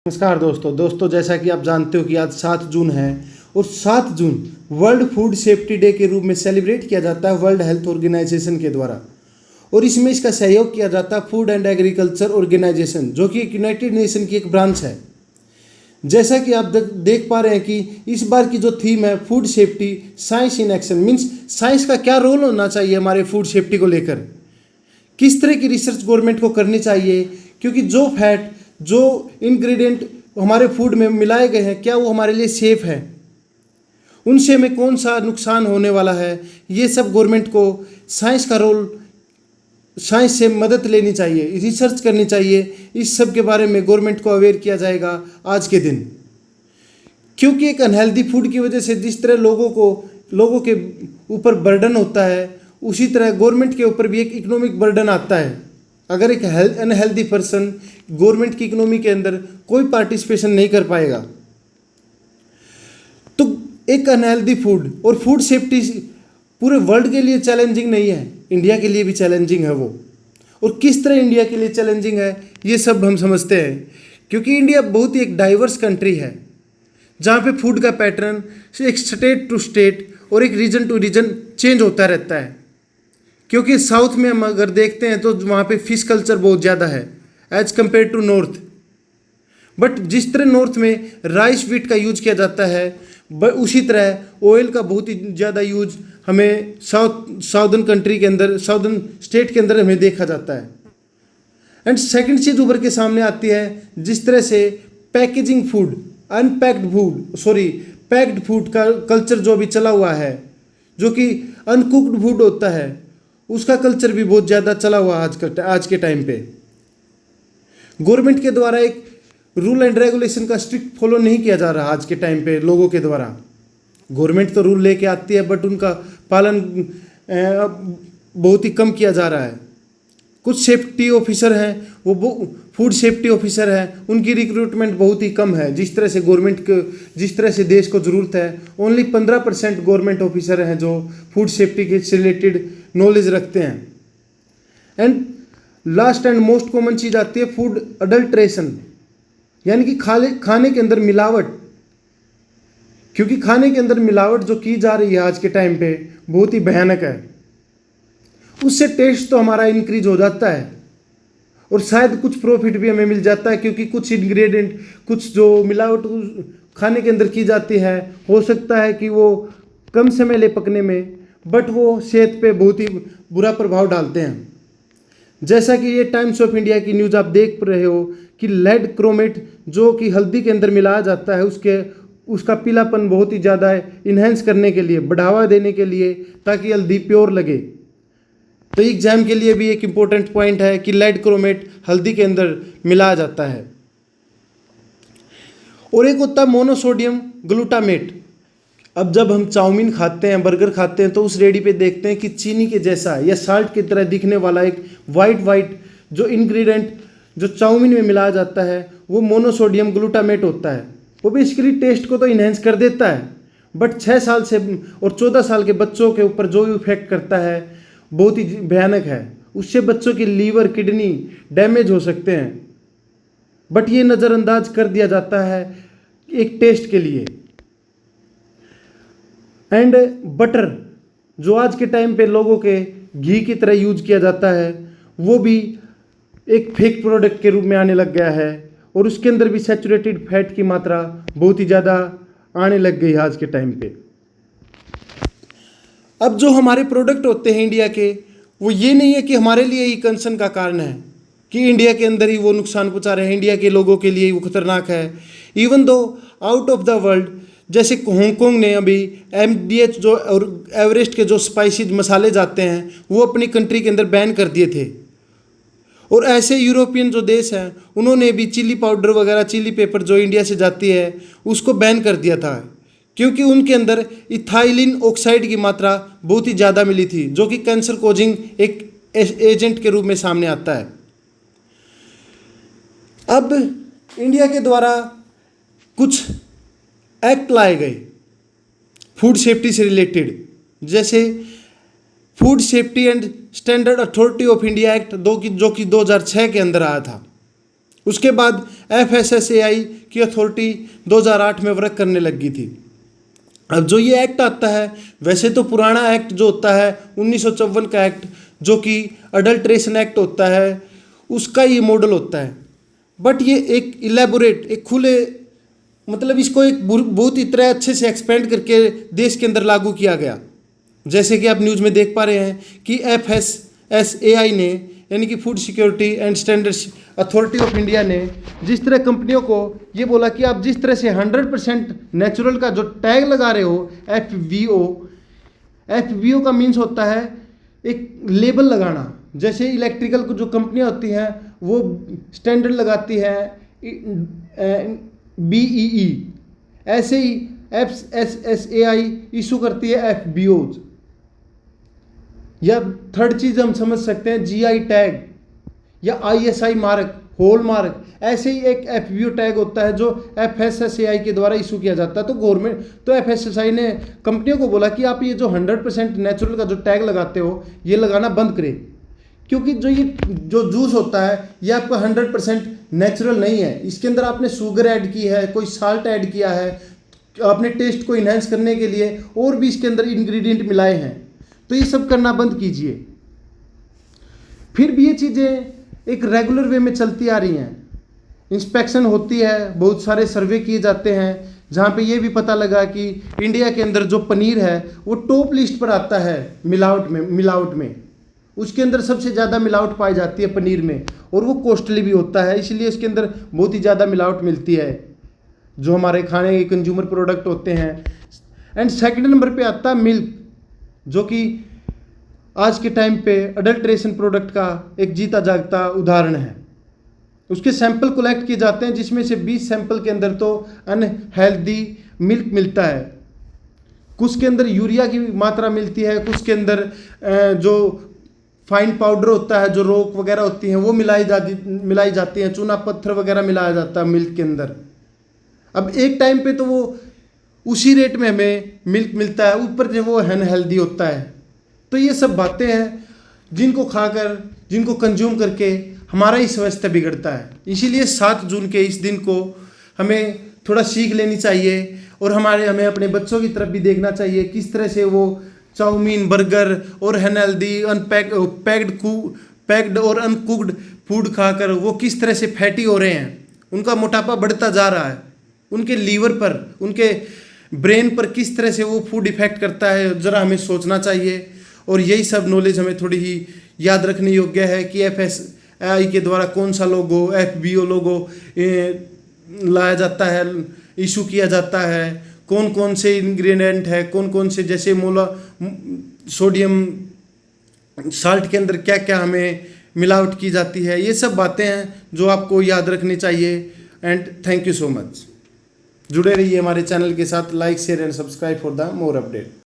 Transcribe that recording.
नमस्कार दोस्तों जैसा कि आप जानते हो कि आज 7 जून है और 7 June world food safety day के रूप में सेलिब्रेट किया जाता है वर्ल्ड हेल्थ ऑर्गेनाइजेशन के द्वारा। और इसमें इसका सहयोग किया जाता है फूड एंड एग्रीकल्चर ऑर्गेनाइजेशन, जो कि एक यूनाइटेड नेशन की एक ब्रांच है। जैसा कि आप देख पा रहे हैं कि इस बार की जो थीम है food safety science in action, means science का क्या रोल होना चाहिए हमारे फूड सेफ्टी को लेकर, किस तरह की रिसर्च गवर्नमेंट को करनी चाहिए, क्योंकि जो फैट जो इंग्रेडिएंट हमारे फूड में मिलाए गए हैं क्या वो हमारे लिए सेफ है, उनसे हमें कौन सा नुकसान होने वाला है, ये सब गवर्नमेंट को साइंस का रोल, साइंस से मदद लेनी चाहिए, रिसर्च करनी चाहिए। इस सब के बारे में गवर्नमेंट को अवेयर किया जाएगा आज के दिन। क्योंकि एक अनहेल्दी फूड की वजह से जिस तरह लोगों के ऊपर बर्डन होता है, उसी तरह गवर्नमेंट के ऊपर भी एक इकोनॉमिक बर्डन आता है। अगर एक अनहेल्दी पर्सन गवर्नमेंट की इकोनॉमी के अंदर कोई पार्टिसिपेशन नहीं कर पाएगा, तो एक अनहेल्दी फूड और फूड सेफ्टी पूरे वर्ल्ड के लिए चैलेंजिंग नहीं है, इंडिया के लिए भी चैलेंजिंग है वो। और किस तरह इंडिया के लिए चैलेंजिंग है ये सब हम समझते हैं, क्योंकि इंडिया बहुत ही एक डाइवर्स कंट्री है, जहाँ पे फूड का पैटर्न एक स्टेट टू स्टेट और एक रीजन टू रीजन चेंज होता रहता है। क्योंकि साउथ में हम अगर देखते हैं तो वहाँ पे फिश कल्चर बहुत ज़्यादा है as compare to north. But जिस तरह नॉर्थ में राइस व्हीट का यूज किया जाता है, उसी तरह ऑयल का बहुत ही ज़्यादा यूज हमें साउदर्न कंट्री के अंदर, साउदर्न स्टेट के अंदर हमें देखा जाता है। एंड सेकंड चीज़ उभर के सामने आती है, जिस तरह से पैकेजिंग फूड, पैक्ड फूड का कल्चर जो अभी चला हुआ है, जो कि अनकुक्ड फूड होता है, उसका कल्चर भी बहुत ज़्यादा चला हुआ आज के टाइम पे। गवर्नमेंट के द्वारा एक रूल एंड रेगुलेशन का स्ट्रिक्ट फॉलो नहीं किया जा रहा आज के टाइम पे लोगों के द्वारा। गवर्नमेंट तो रूल लेके आती है बट उनका पालन बहुत ही कम किया जा रहा है। कुछ सेफ्टी ऑफिसर हैं, वो फूड सेफ्टी ऑफिसर हैं, उनकी रिक्रूटमेंट बहुत ही कम है। जिस तरह से जिस तरह से देश को ज़रूरत है, ओनली 15% गवर्नमेंट ऑफिसर हैं जो फूड सेफ्टी के से रिलेटेड नॉलेज रखते हैं। And last and most common चीज़ आती है फूड अडल्ट्रेशन, यानी कि खाने के अंदर मिलावट। क्योंकि खाने के अंदर मिलावट जो की जा रही है आज के टाइम पे बहुत ही भयानक है। उससे टेस्ट तो हमारा इंक्रीज हो जाता है और शायद कुछ प्रॉफिट भी हमें मिल जाता है, क्योंकि कुछ इंग्रेडिएंट, कुछ जो मिलावट खाने के अंदर की जाती है, हो सकता है कि वो कम समय ले पकने में, बट वो सेहत पे बहुत ही बुरा प्रभाव डालते हैं। जैसा कि ये टाइम्स ऑफ इंडिया की न्यूज़ आप देख रहे हो कि लेड क्रोमेट जो कि हल्दी के अंदर मिलाया जाता है, उसका पीलापन बहुत ही ज़्यादा इन्हेंस करने के लिए, बढ़ावा देने के लिए, ताकि हल्दी प्योर लगे। तो एग्जाम के लिए भी एक इम्पोर्टेंट पॉइंट है कि लेड क्रोमेट हल्दी के अंदर मिलाया जाता है। और एक होता है मोनोसोडियम ग्लूटामेट। अब जब हम चाउमीन खाते हैं, बर्गर खाते हैं, तो उस रेडी पे देखते हैं कि चीनी के जैसा या साल्ट की तरह दिखने वाला एक वाइट जो इंग्रेडिएंट जो चाउमीन में मिलाया जाता है, वो मोनोसोडियम ग्लूटामेट होता है। वो बेसिकली टेस्ट को तो इन्हेंस कर देता है, बट 6 साल से और 14 साल के बच्चों के ऊपर जो इफेक्ट करता है बहुत ही भयानक है। उससे बच्चों की लीवर, किडनी डैमेज हो सकते हैं, बट ये नज़रअंदाज कर दिया जाता है एक टेस्ट के लिए। एंड बटर जो आज के टाइम पे लोगों के घी की तरह यूज किया जाता है, वो भी एक फेक प्रोडक्ट के रूप में आने लग गया है, और उसके अंदर भी सैचुरेटेड फैट की मात्रा बहुत ही ज़्यादा आने लग गई है आज के टाइम पे। अब जो हमारे प्रोडक्ट होते हैं इंडिया के, वो ये नहीं है कि हमारे लिए ही कंसर्न का कारण है कि इंडिया के अंदर ही वो नुकसान पहुंचा रहे हैं, इंडिया के लोगों के लिए वो खतरनाक है। Even though out of the world, जैसे हांगकांग ने अभी MDH जो और एवरेस्ट के जो स्पाइसी मसाले जाते हैं वो अपनी कंट्री के अंदर बैन कर दिए थे। और ऐसे यूरोपियन जो देश हैं उन्होंने भी चिली पाउडर वगैरह, चिली पेपर जो इंडिया से जाती है उसको बैन कर दिया था, क्योंकि उनके अंदर इथाइलिन ऑक्साइड की मात्रा बहुत ही ज़्यादा मिली थी, जो कि कैंसर कोजिंग एक एजेंट के रूप में सामने आता है। अब इंडिया के द्वारा कुछ एक्ट लाए गए फूड सेफ्टी से रिलेटेड, जैसे food safety and standard authority of India act जो कि 2006 के अंदर आया था। उसके बाद FSSAI की अथॉरिटी 2008 में वर्क करने लगी थी। अब जो ये एक्ट आता है, वैसे तो पुराना एक्ट जो होता है 1954 का एक्ट, जो कि अडल्ट्रेशन एक्ट होता है, उसका ये मॉडल होता है। बट ये एक इलेबोरेट, एक खुले, मतलब इसको एक बहुत ही तरह अच्छे से एक्सपेंड करके देश के अंदर लागू किया गया। जैसे कि आप न्यूज़ में देख पा रहे हैं कि FSSAI ने, यानी कि food security and standards authority of India ने जिस तरह कंपनियों को ये बोला कि आप जिस तरह से 100% नेचुरल का जो टैग लगा रहे हो, FBO का मीन्स होता है एक लेबल लगाना। जैसे इलेक्ट्रिकल को जो कंपनियां होती हैं वो स्टैंडर्ड लगाती है BEE, ऐसे ही FSSAI इशू करती है FBOs। या थर्ड चीज़ हम समझ सकते हैं GI टैग या ISI मार्क, हॉल मार्क, ऐसे ही एक FBO टैग होता है जो FSSAI के द्वारा इशू किया जाता है। तो FSSAI ने कंपनियों को बोला कि आप ये जो 100% नेचुरल का जो टैग लगाते हो ये लगाना बंद करें, क्योंकि जो जूस होता है ये आपका 100% नेचुरल नहीं है। इसके अंदर आपने शुगर ऐड की है, कोई साल्ट ऐड किया है, आपने टेस्ट को इन्हेंस करने के लिए और भी इसके अंदर इंग्रेडिएंट मिलाए हैं। तो ये सब करना बंद कीजिए। फिर भी ये चीज़ें एक रेगुलर वे में चलती आ रही हैं। इंस्पेक्शन होती है, बहुत सारे सर्वे किए जाते हैं, जहाँ पे ये भी पता लगा कि इंडिया के अंदर जो पनीर है वो टॉप लिस्ट पर आता है मिलावट में। उसके अंदर सबसे ज़्यादा मिलावट पाई जाती है पनीर में, और वो कॉस्टली भी होता है, इसलिए इसके अंदर बहुत ही ज़्यादा मिलावट मिलती है जो हमारे खाने के कंज्यूमर प्रोडक्ट होते हैं। एंड सेकंड नंबर पे आता है मिल्क, जो कि आज के टाइम पे अडल्ट्रेशन प्रोडक्ट का एक जीता जागता उदाहरण है। उसके सैंपल कलेक्ट किए जाते हैं, जिसमें से 20 सैंपल के अंदर तो अनहेल्दी मिल्क मिलता है, कुछ के अंदर यूरिया की मात्रा मिलती है, कुछ के अंदर जो फाइन पाउडर होता है, जो रोक वगैरह होती हैं वो मिलाई जाती हैं, चूना पत्थर वगैरह मिलाया जाता है मिल्क के अंदर। अब एक टाइम पे तो वो उसी रेट में हमें मिल्क मिलता है, ऊपर से वो अनहेल्दी होता है। तो ये सब बातें हैं जिनको खाकर, जिनको कंज्यूम करके हमारा ही स्वास्थ्य बिगड़ता है। इसीलिए 7 जून के इस दिन को हमें थोड़ा सीख लेनी चाहिए, और हमें अपने बच्चों की तरफ भी देखना चाहिए किस तरह से वो चाउमीन, बर्गर और अनहेल्दी पैक्ड और अनकुक्ड फूड खाकर वो किस तरह से फैटी हो रहे हैं, उनका मोटापा बढ़ता जा रहा है, उनके लीवर पर, उनके ब्रेन पर किस तरह से वो फूड इफेक्ट करता है, ज़रा हमें सोचना चाहिए। और यही सब नॉलेज हमें थोड़ी ही याद रखने योग्य है कि FSSAI के द्वारा कौन सा लोगो, FBO लोगो लाया जाता है, इशू किया जाता है, कौन कौन से इंग्रेडिएंट है, कौन कौन से, जैसे सोडियम साल्ट के अंदर क्या क्या हमें मिलावट की जाती है। ये सब बातें हैं जो आपको याद रखनी चाहिए। And thank you so much. जुड़े रहिए हमारे चैनल के साथ। Like, share and subscribe for the more update.